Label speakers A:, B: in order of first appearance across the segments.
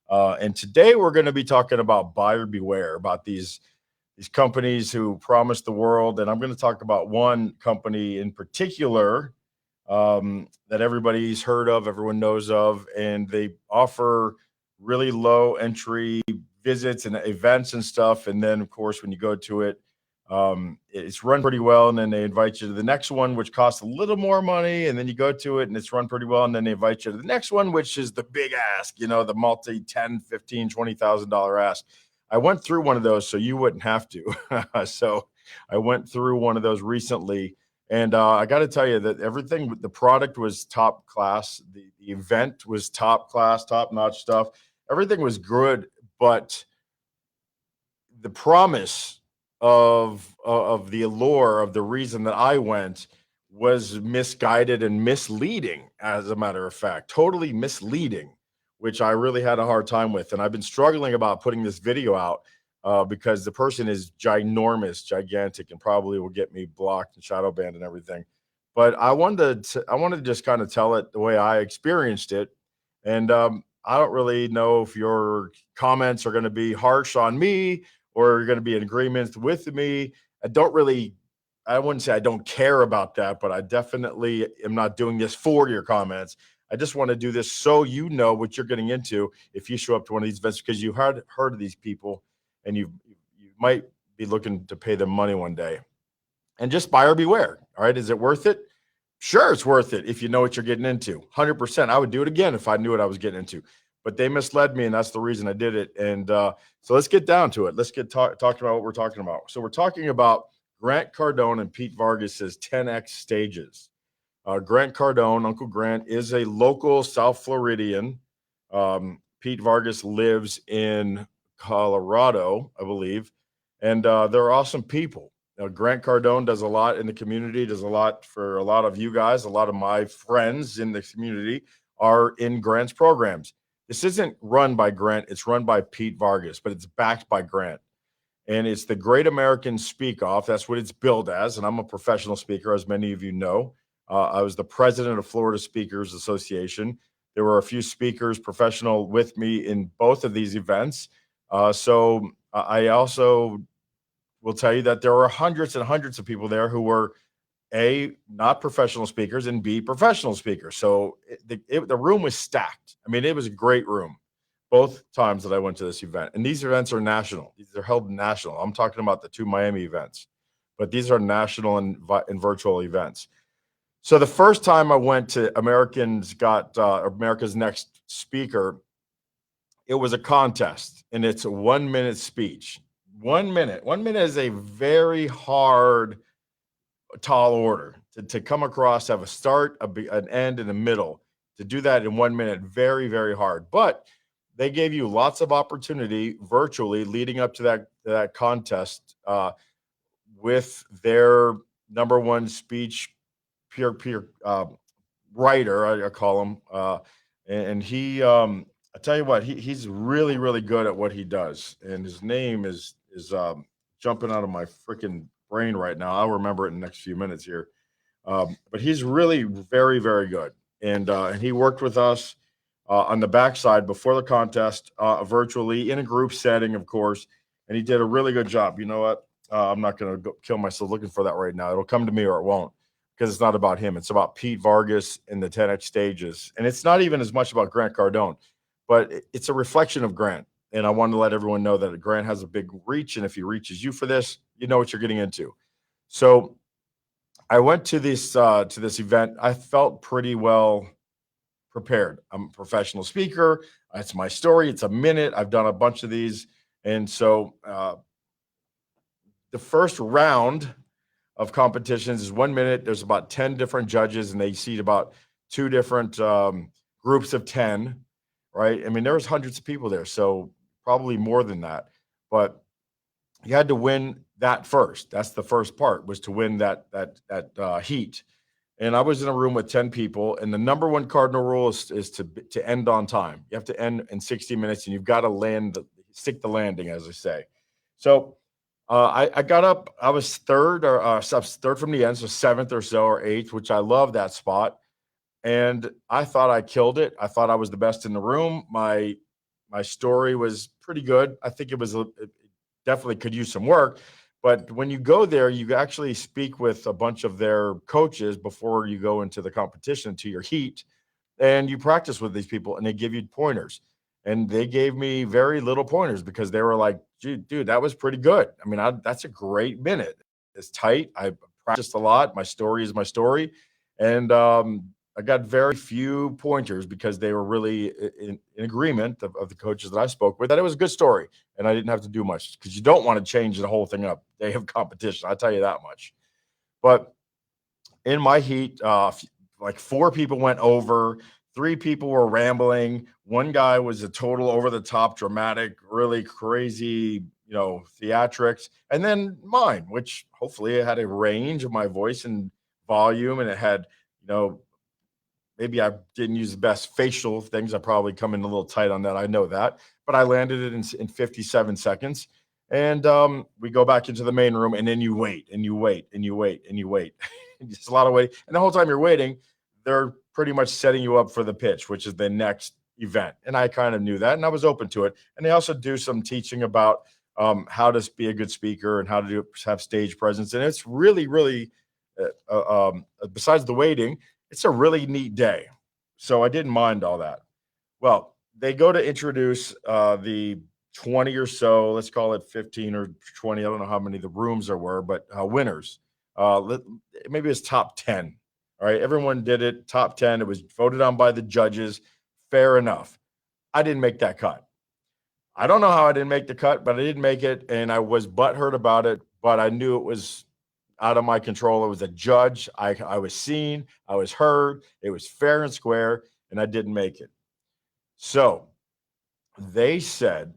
A: And today we're going to be talking about buyer beware, about these companies who promise the world. And I'm going to talk about one company in particular that everybody's heard of, everyone knows of, and they offer really low entry visits and events and stuff. And then, of course, when you go to it, it's run pretty well. And then they invite you to the next one, which costs a little more money. And then you go to it and it's run pretty well. And then they invite you to the next one, which is the big ask, the multi 10, 15, $20,000 ask. I went through one of those so you wouldn't have to. So I went through one of those recently. And I got to tell you that everything, the product was top class. The event was top class, top notch stuff. Everything was good, but the promise of the allure of the reason that I went was misguided and misleading, as a matter of fact, totally misleading, which I really had a hard time with. And I've been struggling about putting this video out because the person is ginormous, gigantic, and probably will get me blocked and shadow banned and everything. But I wanted to just kind of tell it the way I experienced it. And I don't really know if your comments are going to be harsh on me or you're going to be in agreement with me. I don't really, I wouldn't say I don't care about that, but I definitely am not doing this for your comments. I just want to do this so you know what you're getting into if you show up to one of these events, because you heard of these people and you might be looking to pay them money one day. And just buyer beware. All right. Is it worth it? Sure, it's worth it if you know what you're getting into. 100%. I would do it again if I knew what I was getting into. But they misled me, and that's the reason I did it. And so let's get down to it. Let's get talking about what we're talking about. So we're talking about Grant Cardone and Pete Vargas's 10X stages. Grant Cardone, Uncle Grant, is a local South Floridian. Pete Vargas lives in Colorado, I believe. And they're awesome people. Grant Cardone does a lot in the community, does a lot for a lot of you guys. A lot of my friends in the community are in Grant's programs. This isn't run by Grant, it's run by Pete Vargas, but it's backed by Grant. And it's the Great American Speak Off. That's what it's billed as. And I'm a professional speaker, as many of you know. I was the president of Florida Speakers Association. There were a few speakers, professional, with me in both of these events. So I also will tell you that there were hundreds and hundreds of people there who were A, not professional speakers, and B, professional speakers. So the room was stacked. I mean, it was a great room both times that I went to this event. And these events are national. These are held national. I'm talking about the two Miami events, but these are national and virtual events. So the first time I went to America's Next Speaker, it was a contest, and it's a 1 minute speech. 1 minute. 1 minute is a very hard, tall order to come across, have a start, an end, and a middle. To do that in 1 minute, very, very hard. But they gave you lots of opportunity virtually leading up to that contest with their number one speech peer writer, I call him, and he. I tell you what, he's really, really good at what he does, and his name is jumping out of my freaking brain right now. I'll remember it in the next few minutes here. But he's really very, very good, and he worked with us on the backside before the contest, virtually in a group setting, of course, and he did a really good job. You know what? I'm not going to kill myself looking for that right now. It'll come to me or it won't, because it's not about him. It's about Pete Vargas and the 10X stages, and it's not even as much about Grant Cardone, but it's a reflection of Grant. And I wanted to let everyone know that Grant has a big reach, and if he reaches you for this, you know what you're getting into. So I went to this event. I felt pretty well prepared. I'm a professional speaker. It's my story. It's a minute. I've done a bunch of these, and so the first round of competitions is 1 minute. There's about 10 different judges, and they seat about two different groups of 10. Right? I mean, there was hundreds of people there, so probably more than that. But you had to win that first. That's the first part, was to win that heat. And I was in a room with 10 people, and the number one cardinal rule is to end on time. You have to end in 60 minutes, and you've got to stick the landing, as I say. So I got up. I was third from the end, so seventh or so, or eighth, which I love that spot. And I thought I killed it. I thought I was the best in the room. My My story was pretty good. I think it definitely could use some work. But when you go there, you actually speak with a bunch of their coaches before you go into the competition to your heat, and you practice with these people, and they give you pointers. And they gave me very little pointers because they were like, dude, that was pretty good. I mean, that's a great minute. It's tight. I practiced a lot. My story is my story. And I got very few pointers because they were really in agreement of the coaches that I spoke with that it was a good story and I didn't have to do much because you don't want to change the whole thing up. They have competition. I'll tell you that much. But in my heat, like four people went over, three people were rambling. One guy was a total over the top, dramatic, really crazy, theatrics. And then mine, which hopefully it had a range of my voice and volume, and it had, maybe I didn't use the best facial things. I probably come in a little tight on that. I know that, but I landed it in 57 seconds. And we go back into the main room, and then you wait and you wait and you wait and you wait. It's a lot of waiting. And the whole time you're waiting, they're pretty much setting you up for the pitch, which is the next event. And I kind of knew that, and I was open to it. And they also do some teaching about how to be a good speaker and how to have stage presence. And it's really, really, besides the waiting, it's a really neat day. So I didn't mind all that. Well, they go to introduce the 20 or so, let's call it 15 or 20. I don't know how many the rooms there were, but winners. Maybe it's top 10. All right. Everyone did it. Top 10. It was voted on by the judges. Fair enough. I didn't make that cut. I don't know how I didn't make the cut, but I didn't make it. And I was butthurt about it, but I knew it was out of my control. It was a judge. I was seen. I was heard. It was fair and square, and I didn't make it. So they said,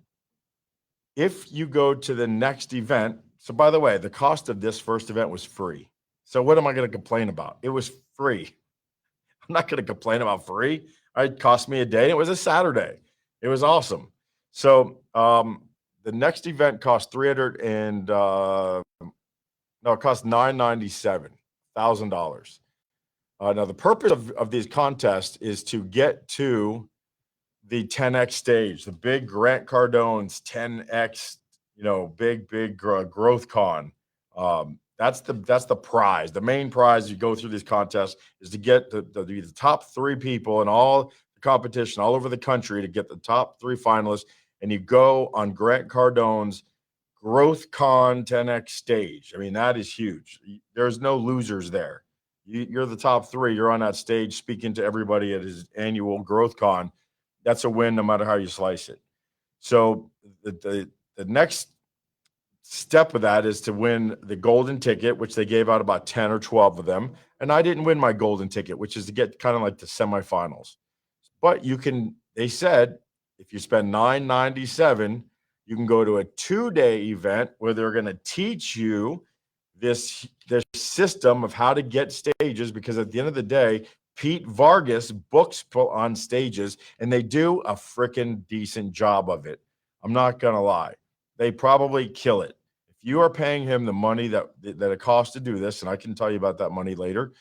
A: if you go to the next event, so by the way, the cost of this first event was free. So what am I going to complain about? It was free. I'm not going to complain about free. It cost me a day. It was a Saturday. It was awesome. So the next event cost it cost $997,000. Now the purpose of these contests is to get to the 10X stage, the big Grant Cardone's 10X, big growth con. That's the prize. The main prize you go through these contests is to get the top three people in all the competition all over the country to get the top three finalists, and you go on Grant Cardone's Growth Con 10X stage. I mean, that is huge. There's no losers there. You're the top three. You're on that stage speaking to everybody at his annual Growth Con. That's a win no matter how you slice it. So the next step of that is to win the golden ticket, which they gave out about 10 or 12 of them. And I didn't win my golden ticket, which is to get kind of like the semifinals. But they said, if you spend $997, you can go to a 2-day event where they're going to teach you this system of how to get stages, because at the end of the day, Pete Vargas books on stages, and they do a freaking decent job of it. I'm not going to lie. They probably kill it. If you are paying him the money that it costs to do this, and I can tell you about that money later,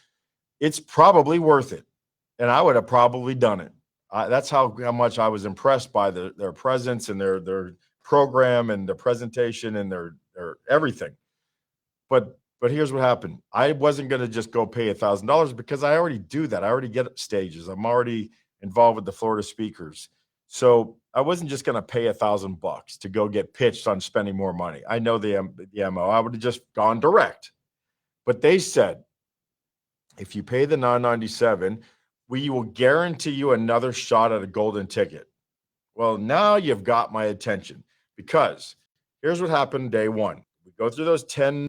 A: it's probably worth it. And I would have probably done it. That's how much I was impressed by their presence and their program and their presentation and their everything. But here's what happened. I wasn't going to just go pay $1,000 because I already do that. I already get stages. I'm already involved with the Florida speakers. So I wasn't just going to pay $1,000 to go get pitched on spending more money. I know the MO. I would have just gone direct. But they said, if you pay the $997, we will guarantee you another shot at a golden ticket. Well, now you've got my attention, because here's what happened day one. We go through those 10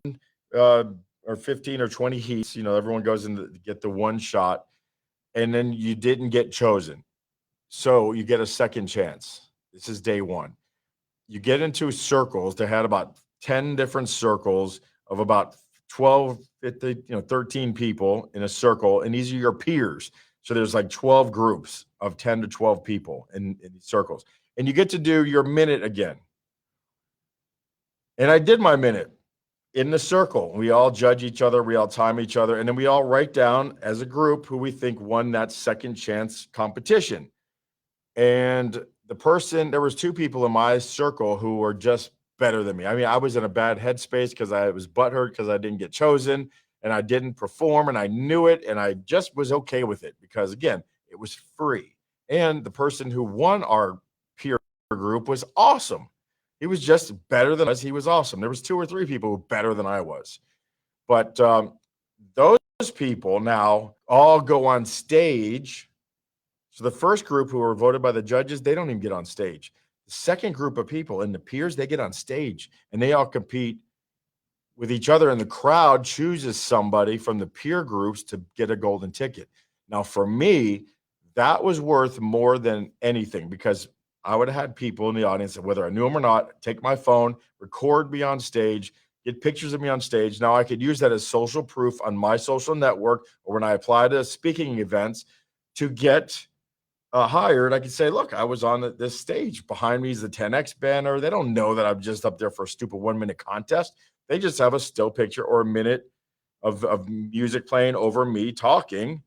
A: or 15 or 20 heats. Everyone goes in to get the one shot, and then you didn't get chosen. So you get a second chance. This is day one. You get into circles. They had about 10 different circles of about 12, 15, 13 people in a circle, and these are your peers. So there's like 12 groups of 10 to 12 people in these circles. And you get to do your minute again. And I did my minute in the circle. We all judge each other. We all time each other. And then we all write down as a group who we think won that second chance competition. And there was two people in my circle who were just better than me. I mean, I was in a bad headspace because I was butthurt because I didn't get chosen and I didn't perform and I knew it and I just was okay with it because, again, it was free. And the person who won our peer group was awesome. He was just better than us. He was awesome. There was two or three people who were better than I was. But those people now all go on stage. So the first group who were voted by the judges, they don't even get on stage. The second group of people and the peers, they get on stage and they all compete with each other, and the crowd chooses somebody from the peer groups to get a golden ticket. Now, for me, that was worth more than anything because I would have had people in the audience, whether I knew them or not, take my phone, record me on stage, get pictures of me on stage. Now I could use that as social proof on my social network or when I apply to speaking events to get hired. I could say, look, I was on this stage. Behind me is the 10X banner. They don't know that I'm just up there for a stupid 1 minute contest. They just have a still picture or a minute of music playing over me talking.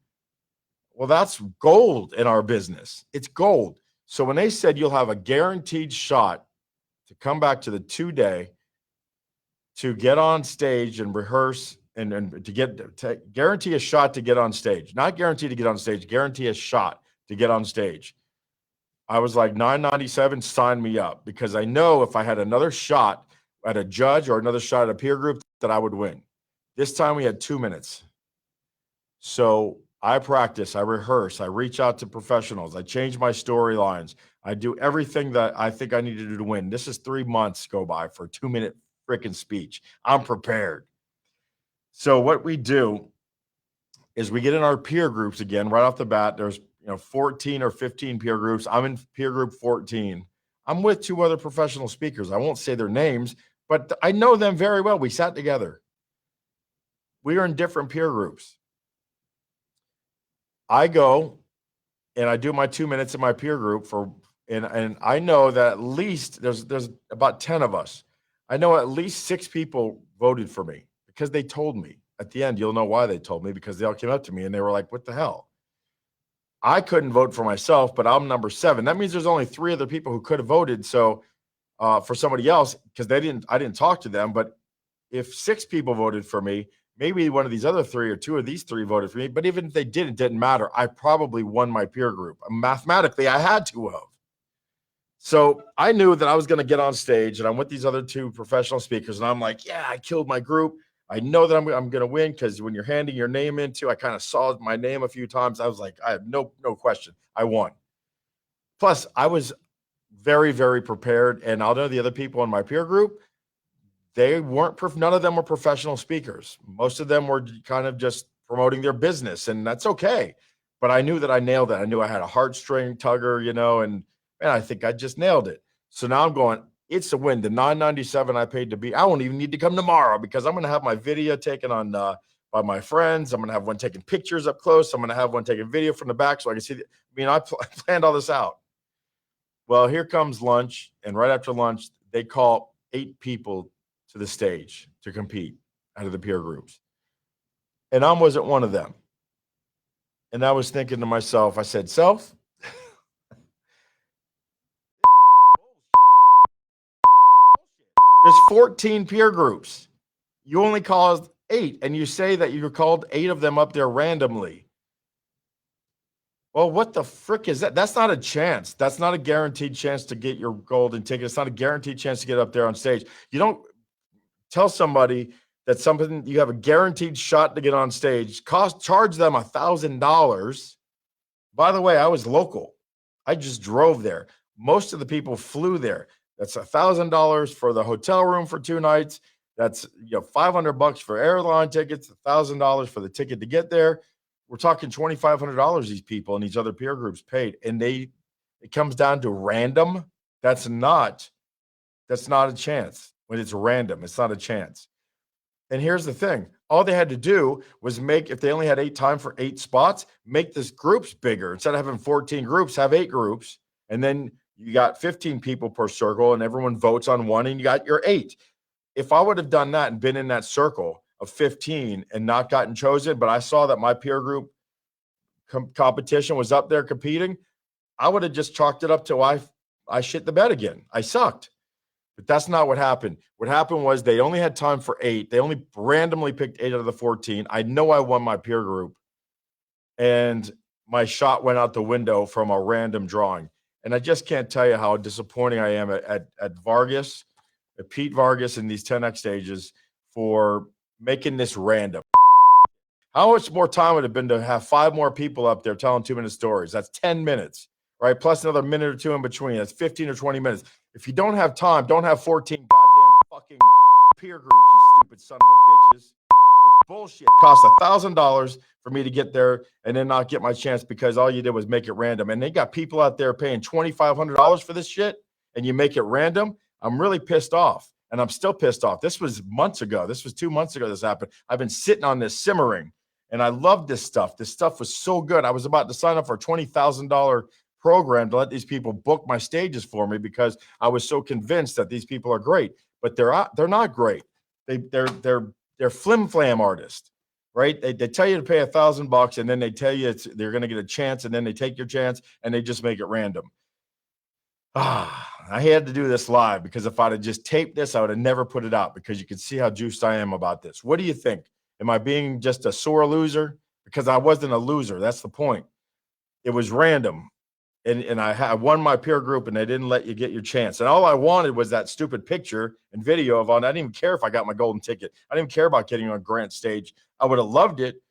A: Well, that's gold in our business. It's gold. So when they said you'll have a guaranteed shot to come back to the 2-day to get on stage and rehearse and to guarantee a shot to get on stage, not guarantee to get on stage, guarantee a shot to get on stage. I was like, $9.97, sign me up, because I know if I had another shot at a judge or another shot at a peer group that I would win. This time we had 2 minutes. So I practice, I rehearse, I reach out to professionals, I change my storylines, I do everything that I think I need to do to win. This is 3 months go by for a 2-minute freaking speech. I'm prepared. So what we do is we get in our peer groups again right off the bat. There's 14 or 15 peer groups. I'm in peer group 14. I'm with two other professional speakers. I won't say their names, but I know them very well. We sat together. We are in different peer groups. I go and I do my 2 minutes in my peer group and I know that at least there's about 10 of us. I know at least 6 people voted for me because they told me. At the end, you'll know why they told me, because they all came up to me and they were like, what the hell? I couldn't vote for myself, but I'm number 7. That means there's only 3 other people who could have voted. So for somebody else, because I didn't talk to them. But if 6 people voted for me, maybe one of these other 3 or 2 of these 3 voted for me. But even if they didn't, it didn't matter. I probably won my peer group. Mathematically, I had to have. So I knew that I was going to get on stage, and I'm with these other 2 professional speakers, and I'm like, yeah, I killed my group. I know that I'm going to win, because when you're handing your name into, I kind of saw my name a few times. I was like, I have no question. I won. Plus, I was very, very prepared. And I'll know the other people in my peer group, they weren't, none of them were professional speakers. Most of them were kind of just promoting their business, and that's okay. But I knew that I nailed it. I knew I had a heartstring tugger, and I think I just nailed it. So now I'm going, it's a win. The $9.97 I paid to be, I won't even need to come tomorrow, because I'm going to have my video taken on by my friends. I'm going to have one taking pictures up close. I'm going to have one taking video from the back so I can see. I planned all this out. Well, here comes lunch, and right after lunch, they call 8 people to the stage to compete out of the peer groups. And I wasn't one of them. And I was thinking to myself, I said, self, there's 14 peer groups. You only called 8, and you say that you called 8 of them up there randomly. Well, what the frick is that? That's not a chance. That's not a guaranteed chance to get your golden ticket. It's not a guaranteed chance to get up there on stage. You don't tell somebody that something you have a guaranteed shot to get on stage. Charge them $1,000. By the way, I was local. I just drove there. Most of the people flew there. That's $1,000 for the hotel room for 2 nights. That's $500 for airline tickets, $1,000 for the ticket to get there. We're talking $2,500 these people and these other peer groups paid, and it comes down to random. That's not a chance. When it's random, it's not a chance. And here's the thing. All they had to do was if they only had 8 time for 8 spots, make this groups bigger. Instead of having 14 groups, have 8 groups. And then you got 15 people per circle, and everyone votes on one, and you got your 8. If I would have done that and been in that circle of 15 and not gotten chosen, but I saw that my peer group competition was up there competing, I would have just chalked it up to I I shit the bed again. I sucked. But that's not what happened. What happened was they only had time for 8. They only randomly picked 8 out of the 14. I know I won my peer group. And my shot went out the window from a random drawing. And I just can't tell you how disappointing I am at Vargas, at Pete Vargas in these 10X stages for making this random. How much more time would it have been to have 5 more people up there telling 2-minute stories? That's 10 minutes, right? Plus another minute or 2 in between. That's 15 or 20 minutes. If you don't have time, don't have 14 goddamn fucking peer groups, you stupid son of a bitches. It's bullshit. It cost $1,000 for me to get there and then not get my chance because all you did was make it random. And they got people out there paying $2,500 for this shit, and you make it random. I'm really pissed off, and I'm still pissed off. This was months ago. This was 2 months ago this happened. I've been sitting on this simmering, and I love this stuff. This stuff was so good. I was about to sign up for a $20,000 program to let these people book my stages for me because I was so convinced that these people are great, but they're not great. They're flim flam artists, right? They tell you to pay $1,000 and then they tell you they're going to get a chance and then they take your chance and they just make it random. I had to do this live because if I'd have just taped this, I would have never put it out because you can see how juiced I am about this. What do you think? Am I being just a sore loser? Because I wasn't a loser. That's the point. It was random. And I won my peer group and they didn't let you get your chance. And all I wanted was that stupid picture and video of on. I didn't even care if I got my golden ticket. I didn't care about getting on Grant's stage. I would have loved it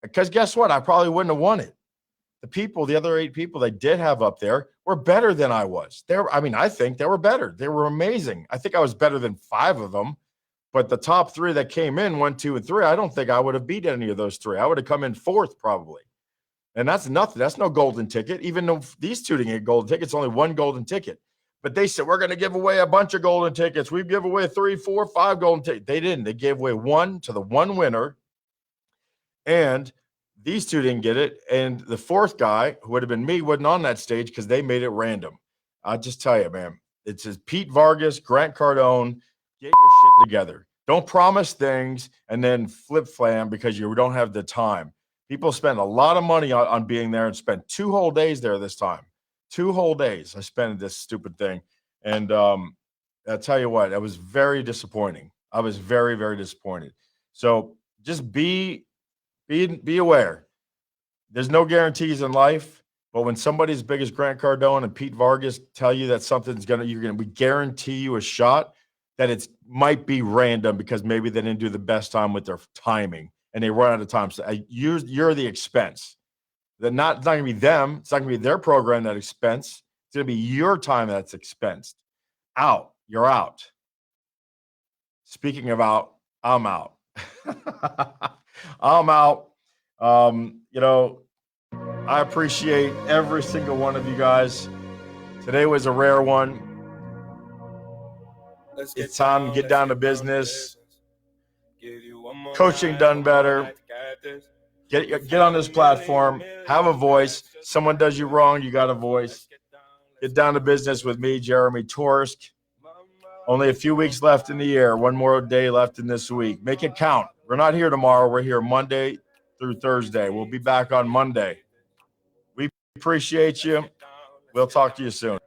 A: because guess what? I probably wouldn't have won it. The other 8 people they did have up there were better than I was. I think they were better. They were amazing. I think I was better than 5 of them. But the top 3 that came in, 1, 2, and 3, I don't think I would have beat any of those 3. I would have come in 4th probably. And that's nothing. That's no golden ticket. Even though these 2 didn't get golden tickets, only 1 golden ticket. But they said, we're going to give away a bunch of golden tickets. We give away 3, 4, 5 golden tickets. They didn't. They gave away 1 to the 1 winner. And these 2 didn't get it. And the 4th guy, who would have been me, wasn't on that stage because they made it random. I'll just tell you, man. It says Pete Vargas, Grant Cardone, get your shit together. Don't promise things and then flip flam because you don't have the time. People spend a lot of money on being there and spent 2 whole days there this time. 2 whole days I spent this stupid thing. And I'll tell you what, it was very disappointing. I was very, very disappointed. So just be aware. There's no guarantees in life, but when somebody as big as Grant Cardone and Pete Vargas tell you that we guarantee you a shot, that it might be random because maybe they didn't do the best time with their timing. And they run out of time. So you're the expense. It's not going to be them. It's not going to be their program that expense. It's going to be your time that's expensed. Out. You're out. Speaking of out, I'm out. I'm out. I appreciate every single one of you guys. Today was a rare one. It's time to get down to business. Coaching done better. Get on this platform. Have a voice. Someone does you wrong, you got a voice. Get down to business with me, Jeremy Torsk. Only a few weeks left in the year. 1 more day left in this week. Make it count. We're not here tomorrow. We're here Monday through Thursday. We'll be back on Monday. We appreciate you. We'll talk to you soon.